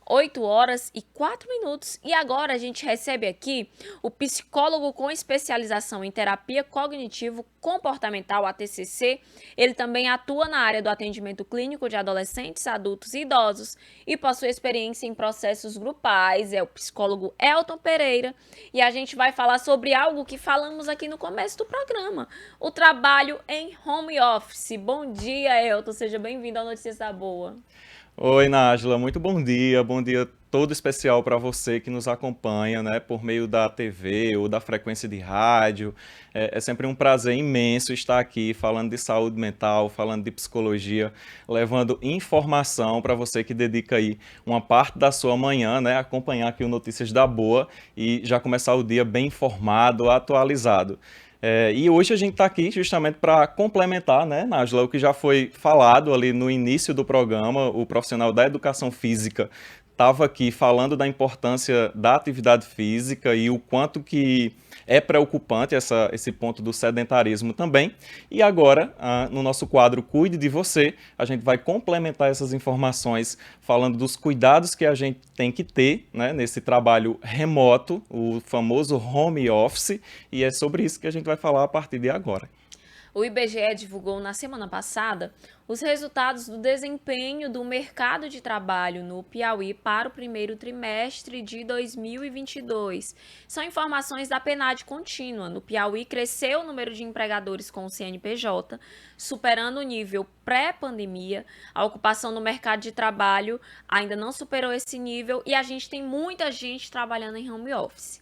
8h04 e agora a gente recebe aqui o psicólogo com especialização em terapia cognitivo-comportamental, ATCC. Ele também atua na área do atendimento clínico de adolescentes, adultos e idosos e possui experiência em processos grupais. É o psicólogo Elton Pereira e a gente vai falar sobre algo que falamos aqui no começo do programa, o trabalho em home office. Bom dia, Elton, seja bem-vindo ao Notícias da Boa. Oi, Nájila, muito bom dia todo especial para você que nos acompanha, né, por meio da TV ou da frequência de rádio. É sempre um prazer imenso estar aqui falando de saúde mental, falando de psicologia, levando informação para você que dedica aí uma parte da sua manhã, né, acompanhar aqui o Notícias da Boa e já começar o dia bem informado, atualizado. E hoje a gente está aqui justamente para complementar, né, Nájila, o que já foi falado ali no início do programa. O profissional da educação física estava aqui falando da importância da atividade física e o quanto que é preocupante esse ponto do sedentarismo também. E agora, no nosso quadro Cuide de Você, a gente vai complementar essas informações falando dos cuidados que a gente tem que ter, né, nesse trabalho remoto, o famoso home office, e é sobre isso que a gente vai falar a partir de agora. O IBGE divulgou na semana passada os resultados do desempenho do mercado de trabalho no Piauí para o primeiro trimestre de 2022. São informações da PNAD contínua. No Piauí, cresceu o número de empregadores com o CNPJ, superando o nível pré-pandemia. A ocupação no mercado de trabalho ainda não superou esse nível e a gente tem muita gente trabalhando em home office.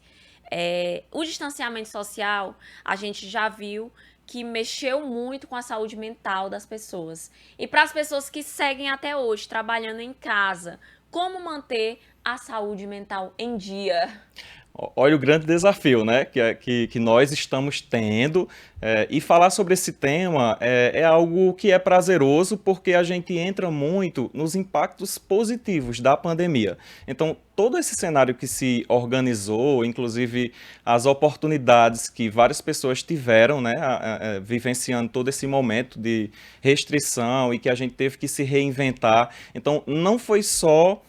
O distanciamento social, a gente já viu que mexeu muito com a saúde mental das pessoas. E para as pessoas que seguem até hoje trabalhando em casa, como manter a saúde mental em dia? Olha o grande desafio, né, que nós estamos tendo, e falar sobre esse tema é algo que é prazeroso porque a gente entra muito nos impactos positivos da pandemia. Então, todo esse cenário que se organizou, inclusive as oportunidades que várias pessoas tiveram, né, vivenciando todo esse momento de restrição e que a gente teve que se reinventar. Então, não foi só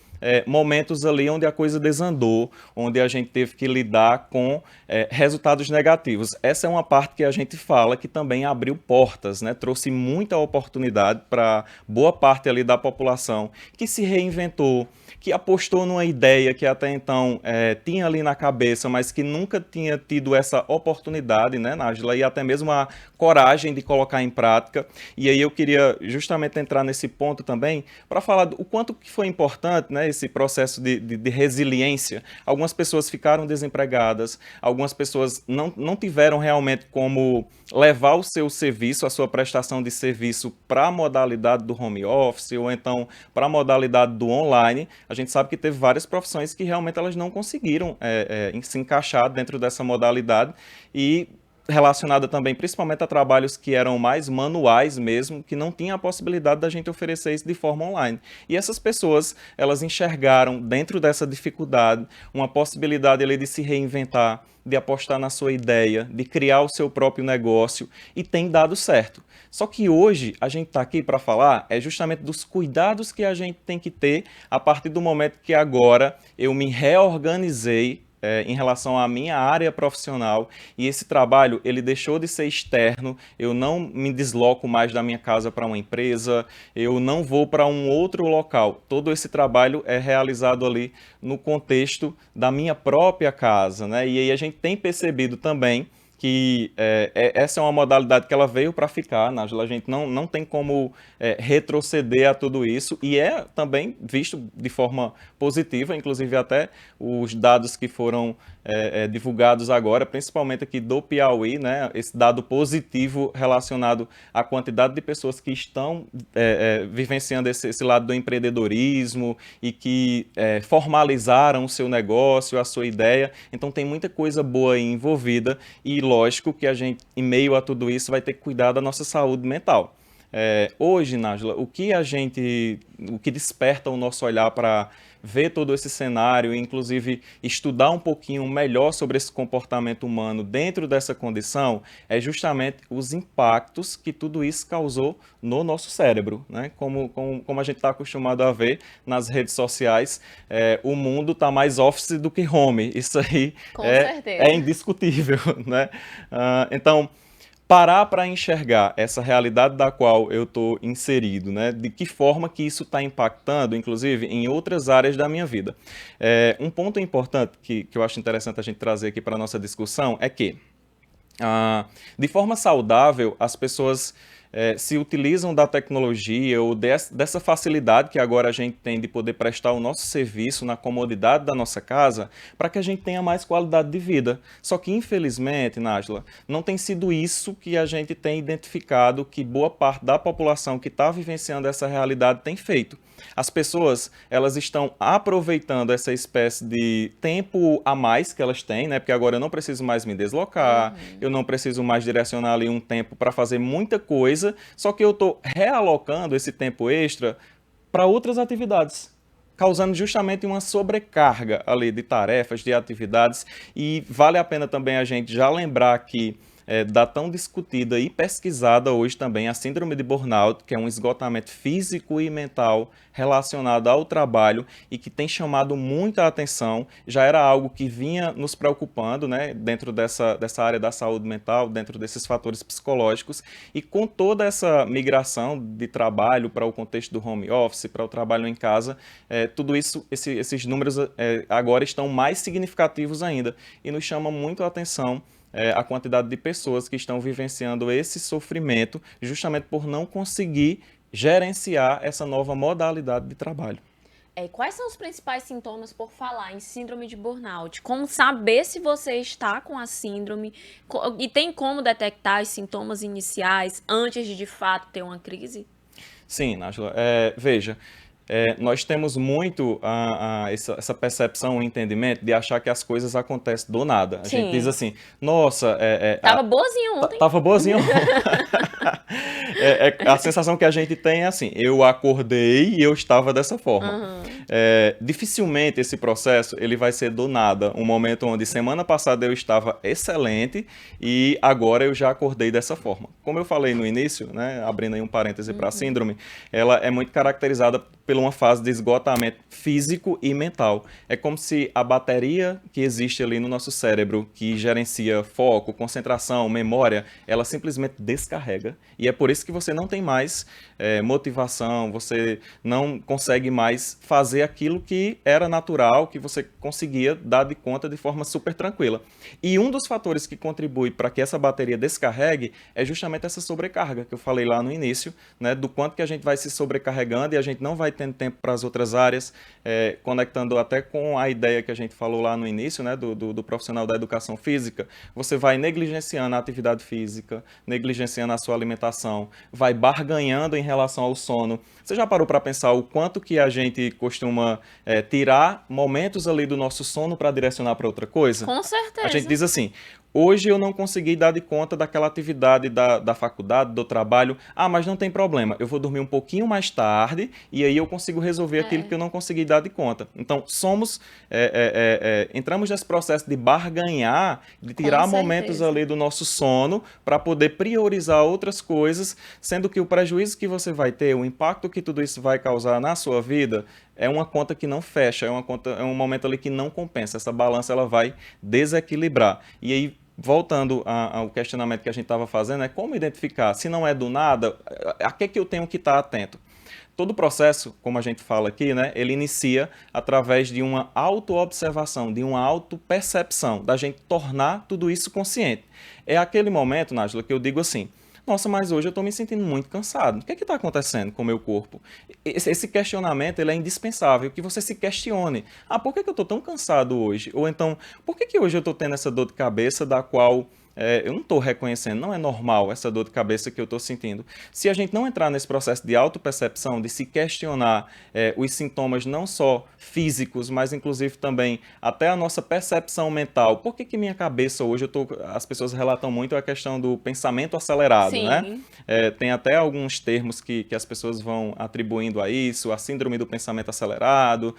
momentos ali onde a coisa desandou, onde a gente teve que lidar com resultados negativos. Essa é uma parte que a gente fala que também abriu portas, né? Trouxe muita oportunidade para boa parte ali da população que se reinventou, que apostou numa ideia que até então tinha ali na cabeça, mas que nunca tinha tido essa oportunidade, né, Nájila, e até mesmo a coragem de colocar em prática. E aí eu queria justamente entrar nesse ponto também para falar do quanto que foi importante, né, esse processo de resiliência. Algumas pessoas ficaram desempregadas, algumas pessoas não tiveram realmente como levar o seu serviço, a sua prestação de serviço para a modalidade do home office ou então para a modalidade do online. A gente sabe que teve várias profissões que realmente elas não conseguiram se encaixar dentro dessa modalidade e relacionada também principalmente a trabalhos que eram mais manuais mesmo, que não tinha a possibilidade da gente oferecer isso de forma online. E essas pessoas, elas enxergaram dentro dessa dificuldade uma possibilidade ali de se reinventar, de apostar na sua ideia, de criar o seu próprio negócio e tem dado certo. Só que hoje a gente está aqui para falar justamente dos cuidados que a gente tem que ter a partir do momento que agora eu me reorganizei em relação à minha área profissional e esse trabalho ele deixou de ser externo, eu não me desloco mais da minha casa para uma empresa, eu não vou para um outro local, todo esse trabalho é realizado ali no contexto da minha própria casa, né? E aí a gente tem percebido também que essa é uma modalidade que ela veio para ficar, Nájila, a gente não tem como retroceder a tudo isso e é também visto de forma positiva, inclusive até os dados que foram divulgados agora, principalmente aqui do Piauí, né, esse dado positivo relacionado à quantidade de pessoas que estão vivenciando esse lado do empreendedorismo e que formalizaram o seu negócio, a sua ideia, então tem muita coisa boa aí envolvida e lógico que a gente, em meio a tudo isso, vai ter que cuidar da nossa saúde mental. Hoje, Nájila, o que desperta o nosso olhar para ver todo esse cenário e, inclusive, estudar um pouquinho melhor sobre esse comportamento humano dentro dessa condição, é justamente os impactos que tudo isso causou no nosso cérebro, né? Como a gente está acostumado a ver nas redes sociais, o mundo está mais office do que home. Isso aí Com é certeza. indiscutível, né? Então, parar para enxergar essa realidade da qual eu estou inserido, né? De que forma que isso está impactando, inclusive, em outras áreas da minha vida. Um ponto importante que eu acho interessante a gente trazer aqui para a nossa discussão é que, de forma saudável, as pessoas se utilizam da tecnologia ou dessa facilidade que agora a gente tem de poder prestar o nosso serviço na comodidade da nossa casa para que a gente tenha mais qualidade de vida. Só que, infelizmente, Nájila, não tem sido isso que a gente tem identificado que boa parte da população que está vivenciando essa realidade tem feito. As pessoas, elas estão aproveitando essa espécie de tempo a mais que elas têm, né? Porque agora eu não preciso mais me deslocar, eu não preciso mais direcionar ali um tempo para fazer muita coisa, só que eu estou realocando esse tempo extra para outras atividades, causando justamente uma sobrecarga ali de tarefas, de atividades, e vale a pena também a gente já lembrar que da tão discutida e pesquisada hoje também a síndrome de burnout, que é um esgotamento físico e mental relacionado ao trabalho e que tem chamado muita atenção, já era algo que vinha nos preocupando, né, dentro dessa área da saúde mental, dentro desses fatores psicológicos, e com toda essa migração de trabalho para o contexto do home office, para o trabalho em casa, tudo isso, esses números agora estão mais significativos ainda e nos chama muito a atenção a quantidade de pessoas que estão vivenciando esse sofrimento justamente por não conseguir gerenciar essa nova modalidade de trabalho. Quais são os principais sintomas por falar em síndrome de burnout? Como saber se você está com a síndrome e tem como detectar os sintomas iniciais antes de fato ter uma crise? Sim, Nájila. Veja, nós temos muito essa percepção, o entendimento de achar que as coisas acontecem do nada. A gente diz Sim. assim, nossa, Tava boazinha ontem. tava boazinho. A sensação que a gente tem é assim, eu acordei e eu estava dessa forma. Aham. Dificilmente esse processo ele vai ser do nada, um momento onde semana passada eu estava excelente e agora eu já acordei dessa forma. Como eu falei no início, né, abrindo aí um parêntese para a síndrome, ela é muito caracterizada por uma fase de esgotamento físico e mental. É como se a bateria que existe ali no nosso cérebro, que gerencia foco, concentração, memória, ela simplesmente descarrega. E é por isso que você não tem mais motivação, você não consegue mais fazer aquilo que era natural, que você conseguia dar de conta de forma super tranquila. E um dos fatores que contribui para que essa bateria descarregue é justamente essa sobrecarga que eu falei lá no início, né, do quanto que a gente vai se sobrecarregando e a gente não vai tendo tempo para as outras áreas, conectando até com a ideia que a gente falou lá no início, né, do profissional da educação física. Você vai negligenciando a atividade física, negligenciando a sua alimentação, vai barganhando em relação ao sono. Você já parou para pensar o quanto que a gente costuma tirar momentos ali do nosso sono para direcionar para outra coisa? Com A gente certeza. diz assim, hoje eu não consegui dar de conta daquela atividade da faculdade, do trabalho. Ah, mas não tem problema, eu vou dormir um pouquinho mais tarde e aí eu consigo resolver aquilo que eu não consegui dar de conta. Então, entramos nesse processo de barganhar, de Com tirar momentos certeza. ali do nosso sono para poder priorizar outras coisas, sendo que o prejuízo que você vai ter, o impacto que tudo isso vai causar na sua vida, é uma conta que não fecha, é um momento ali que não compensa. Essa balança ela vai desequilibrar. E aí, voltando ao questionamento que a gente estava fazendo, é como identificar, se não é do nada, a que eu tenho que estar atento? Todo o processo, como a gente fala aqui, né, ele inicia através de uma autoobservação, de uma autopercepção, da gente tornar tudo isso consciente. É aquele momento, Nájila, que eu digo assim, nossa, mas hoje eu estou me sentindo muito cansado. O que está acontecendo com o meu corpo? Esse questionamento ele é indispensável, que você se questione. Ah, por que eu estou tão cansado hoje? Ou então, por que hoje eu estou tendo essa dor de cabeça da qual eu não estou reconhecendo, não é normal essa dor de cabeça que eu estou sentindo. Se a gente não entrar nesse processo de autopercepção, de se questionar os sintomas não só físicos, mas inclusive também até a nossa percepção mental. Por que que minha cabeça hoje, as pessoas relatam muito a questão do pensamento acelerado, né? Sim. Tem até alguns termos que as pessoas vão atribuindo a isso, a síndrome do pensamento acelerado.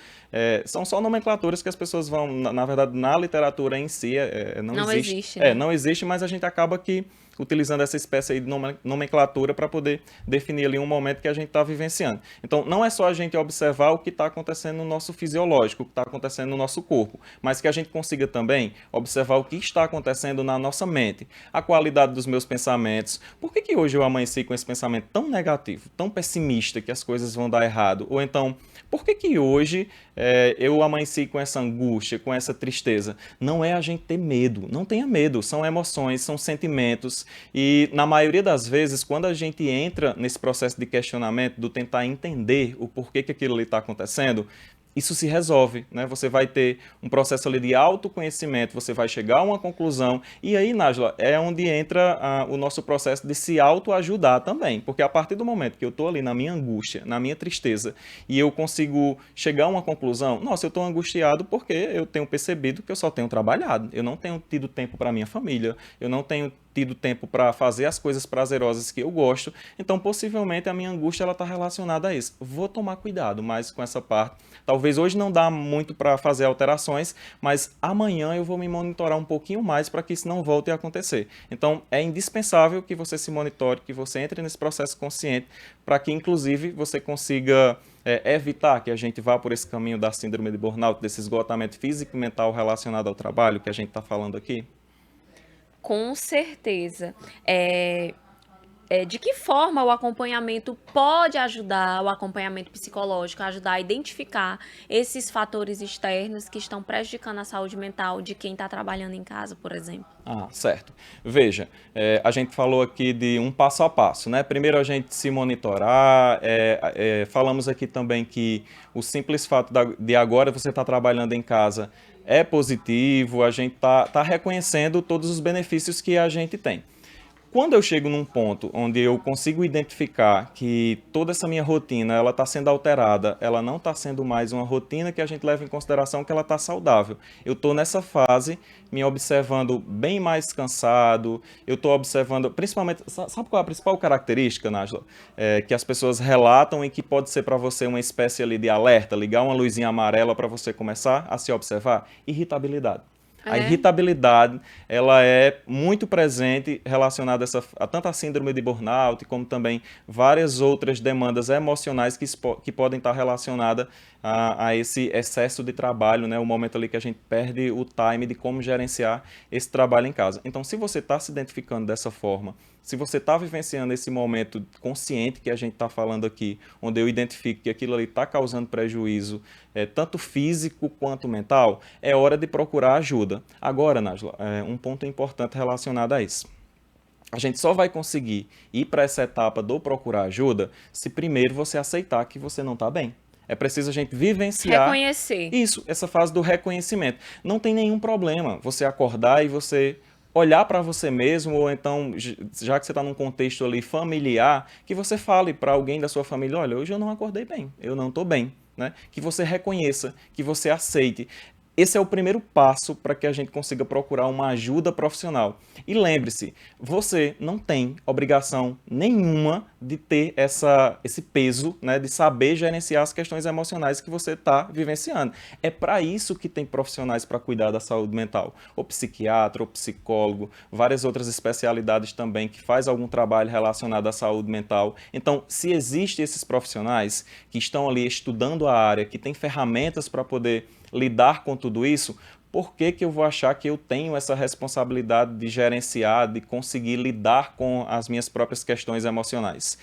São só nomenclaturas que as pessoas vão, na verdade, na literatura em si, não Não existe. existe, né? Não existe, mas a gente acaba que utilizando essa espécie aí de nomenclatura para poder definir ali um momento que a gente está vivenciando. Então, não é só a gente observar o que está acontecendo no nosso fisiológico, o que está acontecendo no nosso corpo, mas que a gente consiga também observar o que está acontecendo na nossa mente, a qualidade dos meus pensamentos. Por que que hoje eu amanheci com esse pensamento tão negativo, tão pessimista, que as coisas vão dar errado? Ou então, por que que hoje eu amanheci com essa angústia, com essa tristeza? Não é a gente ter medo, não tenha medo, são emoções, são sentimentos, e na maioria das vezes, quando a gente entra nesse processo de questionamento, do tentar entender o porquê que aquilo ali está acontecendo, isso se resolve, né? Você vai ter um processo ali de autoconhecimento, você vai chegar a uma conclusão, e aí, Nájila, é onde entra o nosso processo de se autoajudar também, porque a partir do momento que eu estou ali na minha angústia, na minha tristeza, e eu consigo chegar a uma conclusão, nossa, eu estou angustiado porque eu tenho percebido que eu só tenho trabalhado, eu não tenho tido tempo para minha família, eu não tenho tido tempo para fazer as coisas prazerosas que eu gosto, então possivelmente a minha angústia ela está relacionada a isso. Vou tomar cuidado mais com essa parte. Talvez hoje não dá muito para fazer alterações, mas amanhã eu vou me monitorar um pouquinho mais para que isso não volte a acontecer. Então é indispensável que você se monitore, que você entre nesse processo consciente, para que inclusive você consiga evitar que a gente vá por esse caminho da síndrome de burnout, desse esgotamento físico e mental relacionado ao trabalho que a gente está falando aqui. Com certeza. De que forma o acompanhamento pode ajudar, o acompanhamento psicológico, a ajudar a identificar esses fatores externos que estão prejudicando a saúde mental de quem está trabalhando em casa, por exemplo? Ah, certo. Veja, a gente falou aqui de um passo a passo, né? Primeiro a gente se monitorar, falamos aqui também que o simples fato de agora você estar trabalhando em casa é positivo, a gente tá reconhecendo todos os benefícios que a gente tem. Quando eu chego num ponto onde eu consigo identificar que toda essa minha rotina ela está sendo alterada, ela não está sendo mais uma rotina que a gente leva em consideração que ela está saudável. Eu estou nessa fase me observando bem mais cansado, eu estou observando, principalmente, sabe qual é a principal característica, Nájila? Que as pessoas relatam e que pode ser para você uma espécie ali de alerta, ligar uma luzinha amarela para você começar a se observar? Irritabilidade. A É. irritabilidade, ela é muito presente relacionada a tanto a síndrome de burnout, como também várias outras demandas emocionais que podem estar relacionadas a esse excesso de trabalho, né? O momento ali que a gente perde o time de como gerenciar esse trabalho em casa. Então, se você está se identificando dessa forma, se você está vivenciando esse momento consciente que a gente está falando aqui, onde eu identifico que aquilo ali está causando prejuízo, tanto físico quanto mental, é hora de procurar ajuda. Agora, Nájila, um ponto importante relacionado a isso. A gente só vai conseguir ir para essa etapa do procurar ajuda se primeiro você aceitar que você não está bem. É preciso a gente vivenciar Reconhecer. isso, essa fase do reconhecimento. Não tem nenhum problema você acordar e você olhar para você mesmo, ou então, já que você está num contexto ali familiar, que você fale para alguém da sua família, olha, hoje eu não acordei bem, eu não estou bem. Né? Que você reconheça, que você aceite. Esse é o primeiro passo para que a gente consiga procurar uma ajuda profissional. E lembre-se, você não tem obrigação nenhuma de ter esse peso, né, de saber gerenciar as questões emocionais que você está vivenciando. É para isso que tem profissionais para cuidar da saúde mental. O psiquiatra, o psicólogo, várias outras especialidades também que faz algum trabalho relacionado à saúde mental. Então, se existem esses profissionais que estão ali estudando a área, que têm ferramentas para poder lidar com tudo isso, por que que eu vou achar que eu tenho essa responsabilidade de gerenciar, de conseguir lidar com as minhas próprias questões emocionais?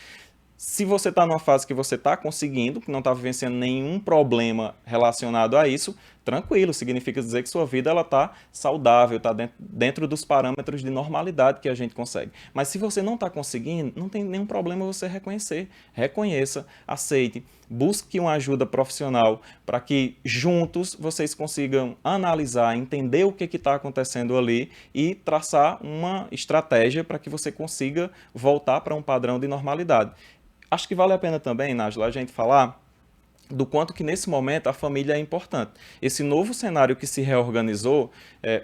Se você está numa fase que você está conseguindo, que não está vivenciando nenhum problema relacionado a isso, tranquilo, significa dizer que sua vida ela está saudável, está dentro dos parâmetros de normalidade que a gente consegue. Mas se você não está conseguindo, não tem nenhum problema você reconhecer. Reconheça, aceite, busque uma ajuda profissional para que juntos vocês consigam analisar, entender o que está acontecendo ali e traçar uma estratégia para que você consiga voltar para um padrão de normalidade. Acho que vale a pena também, Nájila, a gente falar do quanto que nesse momento a família é importante. Esse novo cenário que se reorganizou,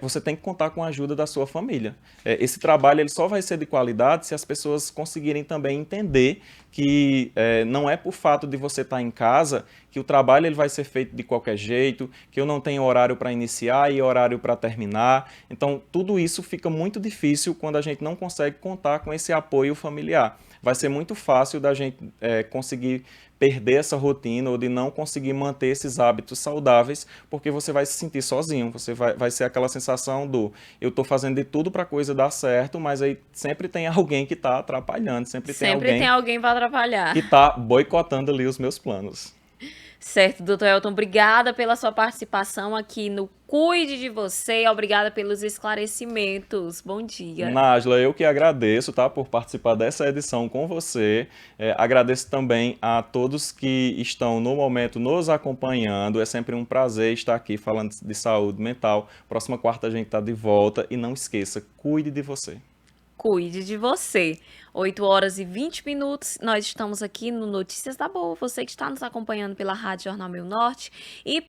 você tem que contar com a ajuda da sua família. Esse trabalho ele só vai ser de qualidade se as pessoas conseguirem também entender que não é por fato de você estar em casa que o trabalho ele vai ser feito de qualquer jeito, que eu não tenho horário para iniciar e horário para terminar. Então, tudo isso fica muito difícil quando a gente não consegue contar com esse apoio familiar. Vai ser muito fácil da gente conseguir perder essa rotina ou de não conseguir manter esses hábitos saudáveis, porque você vai se sentir sozinho, você vai ser aquela sensação do eu estou fazendo de tudo para a coisa dar certo, mas aí sempre tem alguém que está atrapalhando, sempre tem Sempre tem alguém alguém para que atrapalhar. está boicotando ali os meus planos. Certo, doutor Elton, obrigada pela sua participação aqui no Cuide de Você, obrigada pelos esclarecimentos. Bom dia. Nájila, eu que agradeço, tá, por participar dessa edição com você. Agradeço também a todos que estão no momento nos acompanhando. É sempre um prazer estar aqui falando de saúde mental. Próxima quarta a gente está de volta e não esqueça, cuide de você. Cuide de você. 8h20. Nós estamos aqui no Notícias da Boa. Você que está nos acompanhando pela Rádio Jornal Meu Norte e